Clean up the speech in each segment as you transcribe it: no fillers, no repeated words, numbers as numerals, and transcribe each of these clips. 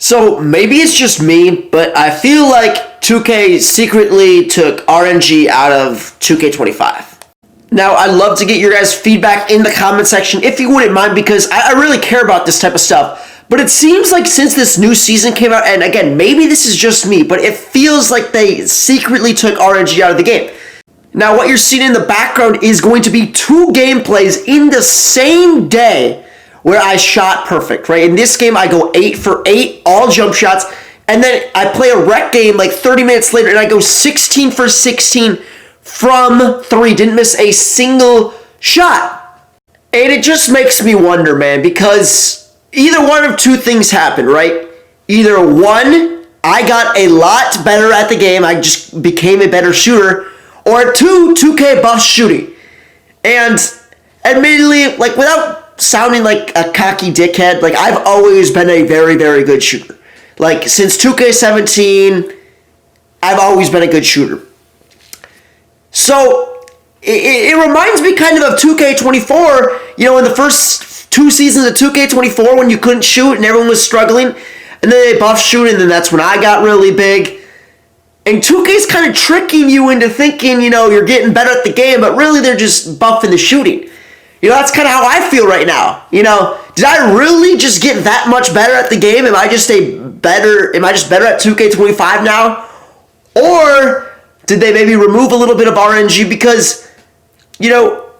So maybe it's just me, but I feel like 2K secretly took RNG out of 2K25. Now, I'd love to get your guys' feedback in the comment section if you wouldn't mind, because I really care about this type of stuff. But it seems like since this new season came out, and again, maybe this is just me, but it feels like they secretly took RNG out of the game. Now, what you're seeing in the background is going to be 2 gameplays in the same day where I shot perfect, right? In this game, I go 8 for 8, all jump shots, and then I play a rec game like 30 minutes later, and I go 16 for 16 from 3. Didn't miss a single shot. And it just makes me wonder, man, because either one of 2 things happened, right? Either 1, I got a lot better at the game, I just became a better shooter, or 2, 2K buffed shooting. And admittedly, like, without sounding like a cocky dickhead, like, I've always been a very, very good shooter. Like, since 2K17, I've always been a good shooter. So, it reminds me kind of 2K24, you know, in the first 2 seasons of 2K24 when you couldn't shoot and everyone was struggling, and then they buffed shooting, and then that's when I got really big. And 2K's kind of tricking you into thinking, you know, you're getting better at the game, but really they're just buffing the shooting. You know, that's kind of how I feel right now. You know, did I really just get that much better at the game? Am I just better at 2K25 now? Or did they maybe remove a little bit of RNG? Because, you know,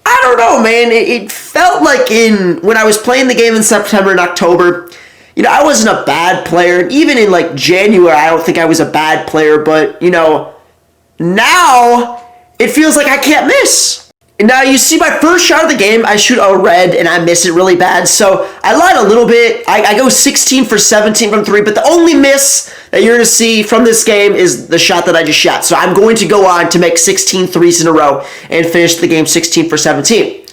I don't know, man. It felt like when I was playing the game in September and October, you know, I wasn't a bad player. Even in like January, I don't think I was a bad player. But, you know, now it feels like I can't miss. Now, you see my first shot of the game, I shoot a red, and I miss it really bad, so I lied a little bit. I go 16 for 17 from 3, but the only miss that you're going to see from this game is the shot that I just shot. So I'm going to go on to make 16 threes in a row and finish the game 16 for 17.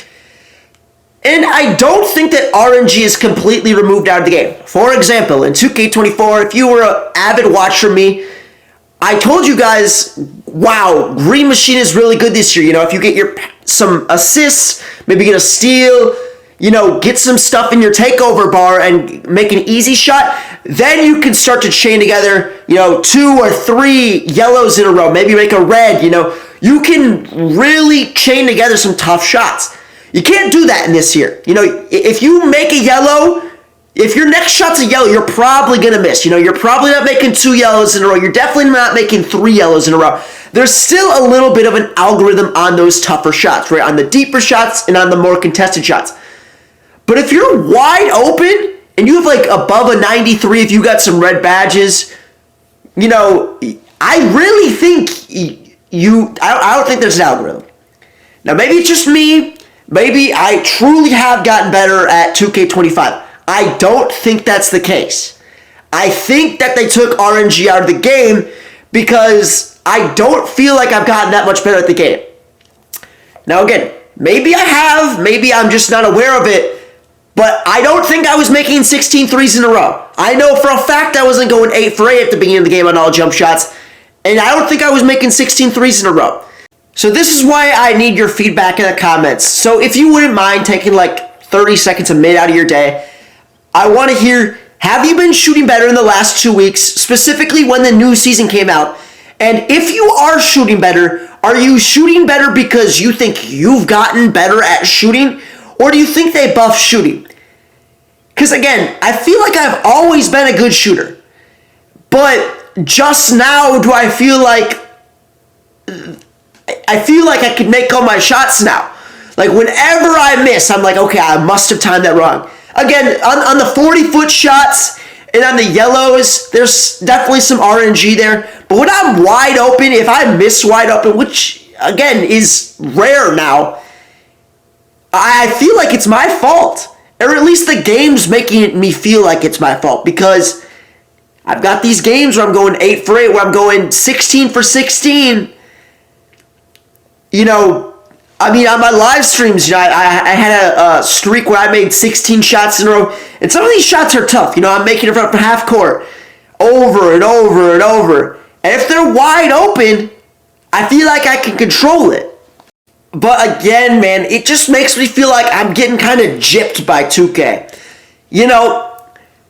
And I don't think that RNG is completely removed out of the game. For example, in 2K24, if you were an avid watcher of me, I told you guys, wow, Green Machine is really good this year. You know, if you get some assists, maybe get a steal, you know, get some stuff in your takeover bar and make an easy shot, then you can start to chain together, you know, 2 or 3 yellows in a row, maybe make a red, you know. You can really chain together some tough shots. You can't do that in this year. You know, if you make a yellow, if your next shot's a yellow, you're probably going to miss. You know, you're probably not making 2 yellows in a row. You're definitely not making 3 yellows in a row. There's still a little bit of an algorithm on those tougher shots, right? On the deeper shots and on the more contested shots. But if you're wide open and you have like above a 93, if you got some red badges, you know, I really think I don't think there's an algorithm. Now, maybe it's just me. Maybe I truly have gotten better at 2K25. I don't think that's the case. I think that they took RNG out of the game because I don't feel like I've gotten that much better at the game. Now again, maybe I have, maybe I'm just not aware of it, but I don't think I was making 16 threes in a row. I know for a fact I wasn't going 8 for 8 at the beginning of the game on all jump shots, and I don't think I was making 16 threes in a row. So this is why I need your feedback in the comments. So if you wouldn't mind taking like 30 seconds, a minute out of your day, I want to hear, have you been shooting better in the last 2 weeks, specifically when the new season came out? And if you are shooting better, are you shooting better because you think you've gotten better at shooting? Or do you think they buffed shooting? Because again, I feel like I've always been a good shooter. But just now do I feel like I can make all my shots now. Like whenever I miss, I'm like, okay, I must have timed that wrong. Again, on the 40-foot shots and on the yellows, there's definitely some RNG there. But when I'm wide open, if I miss wide open, which, again, is rare now, I feel like it's my fault. Or at least the game's making me feel like it's my fault. Because I've got these games where I'm going 8 for 8, where I'm going 16 for 16. You know, I mean, on my live streams, you know, I had a streak where I made 16 shots in a row, and some of these shots are tough. You know, I'm making it from half court over and over and over. And if they're wide open, I feel like I can control it. But again, man, it just makes me feel like I'm getting kind of gypped by 2K. You know,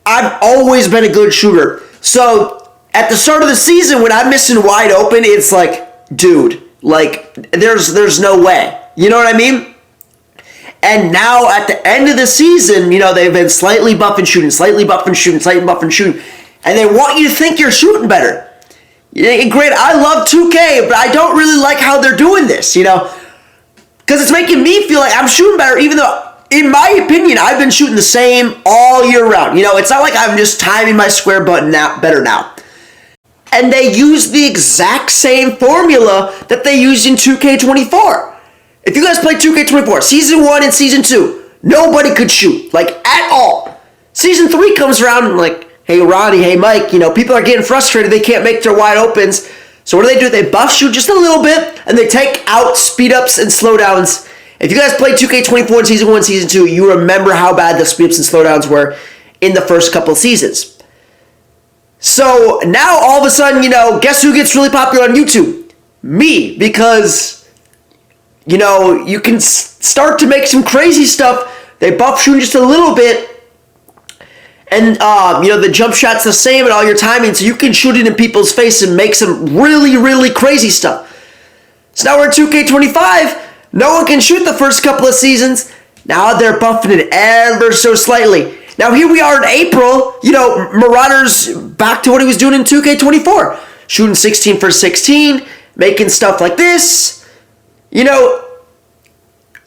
I've always been a good shooter. So at the start of the season, when I'm missing wide open, it's like, dude, like there's no way. You know what I mean? And now at the end of the season, they've been slightly buffing shooting, and they want you to think you're shooting better. Great, I love 2K, but I don't really like how they're doing this, because it's making me feel like I'm shooting better, even though, in my opinion, I've been shooting the same all year round. It's not like I'm just timing my square button out better now. And they use the exact same formula that they used in 2K24. If you guys play 2K24, Season 1 and Season 2, nobody could shoot, like, at all. Season 3 comes around and like, hey, Ronnie, hey, Mike, people are getting frustrated. They can't make their wide opens. So what do? They buff shoot just a little bit, and they take out speed-ups and slowdowns. If you guys played 2K24 in Season 1 and Season 2, you remember how bad the speed-ups and slowdowns were in the first couple of seasons. So now, all of a sudden, guess who gets really popular on YouTube? Me, because you can start to make some crazy stuff. They buff shooting just a little bit. And, the jump shot's the same and all your timing, so you can shoot it in people's face and make some really, really crazy stuff. So now we're in 2K25. No one can shoot the first couple of seasons. Now they're buffing it ever so slightly. Now here we are in April. Marauder's back to what he was doing in 2K24. Shooting 16 for 16, making stuff like this.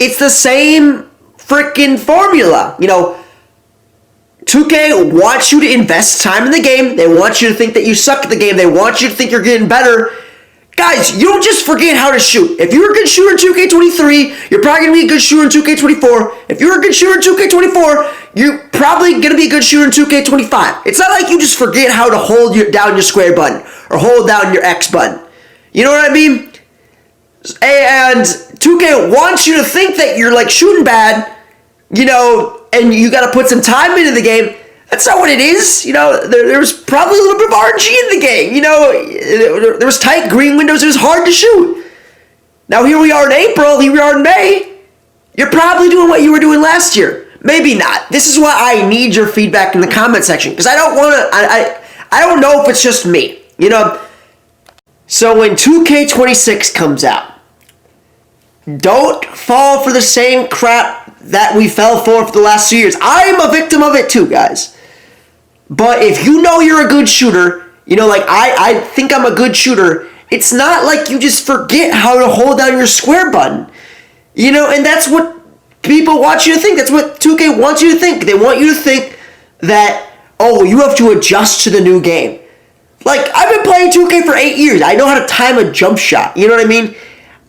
It's the same freaking formula. 2K wants you to invest time in the game. They want you to think that you suck at the game. They want you to think you're getting better. Guys, you don't just forget how to shoot. If you're a good shooter in 2K23, you're probably going to be a good shooter in 2K24. If you're a good shooter in 2K24, you're probably going to be a good shooter in 2K25. It's not like you just forget how to hold down your square button or hold down your X button. You know what I mean? And 2K wants you to think that you're like shooting bad, and you got to put some time into the game. That's not what it is. There's probably a little bit of RNG in the game. There was tight green windows. It was hard to shoot. Now here we are in April. Here we are in May. You're probably doing what you were doing last year. Maybe not. This is why I need your feedback in the comment section, because I don't want to. I don't know if it's just me. So when 2K26 comes out, don't fall for the same crap that we fell for the last 2 years. I'm a victim of it too, guys. But if you're a good shooter, I think I'm a good shooter, it's not like you just forget how to hold down your square button. And that's what people want you to think. That's what 2K wants you to think. They want you to think that, you have to adjust to the new game. Like, I've been playing 2K for 8 years. I know how to time a jump shot. You know what I mean?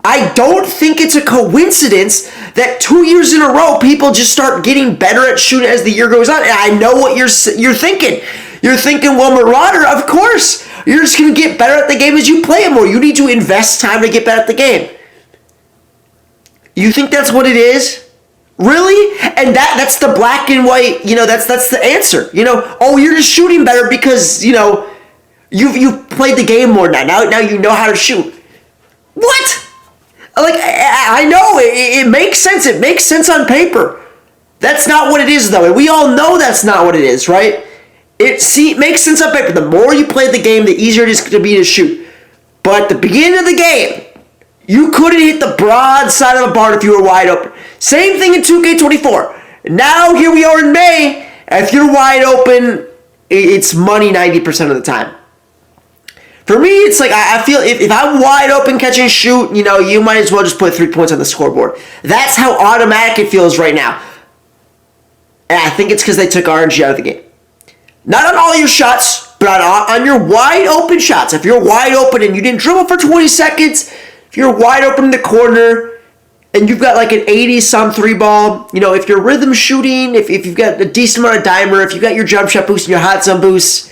I don't think it's a coincidence that 2 years in a row, people just start getting better at shooting as the year goes on. And I know what you're thinking. You're thinking, well, Marauder, of course. You're just going to get better at the game as you play it more. You need to invest time to get better at the game. You think that's what it is? Really? And that's the black and white, that's the answer. You're just shooting better because, you've played the game more now. Now you know how to shoot. What? Like, I know, it makes sense. It makes sense on paper. That's not what it is, though. And we all know that's not what it is, right? It makes sense on paper. The more you play the game, the easier it is to be to shoot. But at the beginning of the game, you couldn't hit the broad side of a barn if you were wide open. Same thing in 2K24. Now, here we are in May. If you're wide open, it's money 90% of the time. For me, it's like, I feel if I'm wide open, catch and shoot, you might as well just put 3 points on the scoreboard. That's how automatic it feels right now. And I think it's because they took RNG out of the game. Not on all your shots, but on your wide open shots. If you're wide open and you didn't dribble for 20 seconds, if you're wide open in the corner, and you've got like an 80-some 3-ball, if you're rhythm shooting, if you've got a decent amount of dimer, if you've got your jump shot boost and your hot zone boost,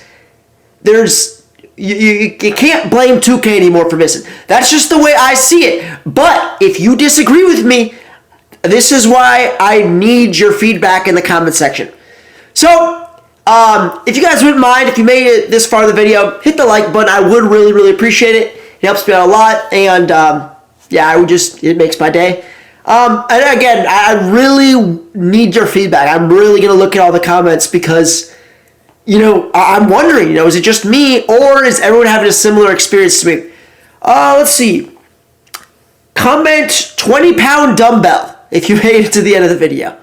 You can't blame 2K anymore for missing. That's just the way I see it. But if you disagree with me, this is why I need your feedback in the comment section. So, if you guys wouldn't mind, if you made it this far in the video, hit the like button. I would really, really appreciate it. It helps me out a lot. And, it makes my day. And again, I really need your feedback. I'm really going to look at all the comments because I'm wondering, is it just me, or is everyone having a similar experience to me? Let's see. Comment 20-pound dumbbell if you made it to the end of the video.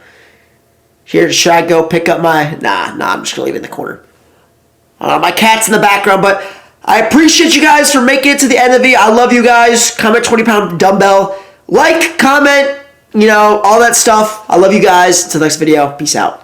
Here, should I go pick up my... Nah, I'm just going to leave it in the corner. My cat's in the background, but I appreciate you guys for making it to the end of the video. I love you guys. Comment 20-pound dumbbell. Like, comment, all that stuff. I love you guys. Until next video, peace out.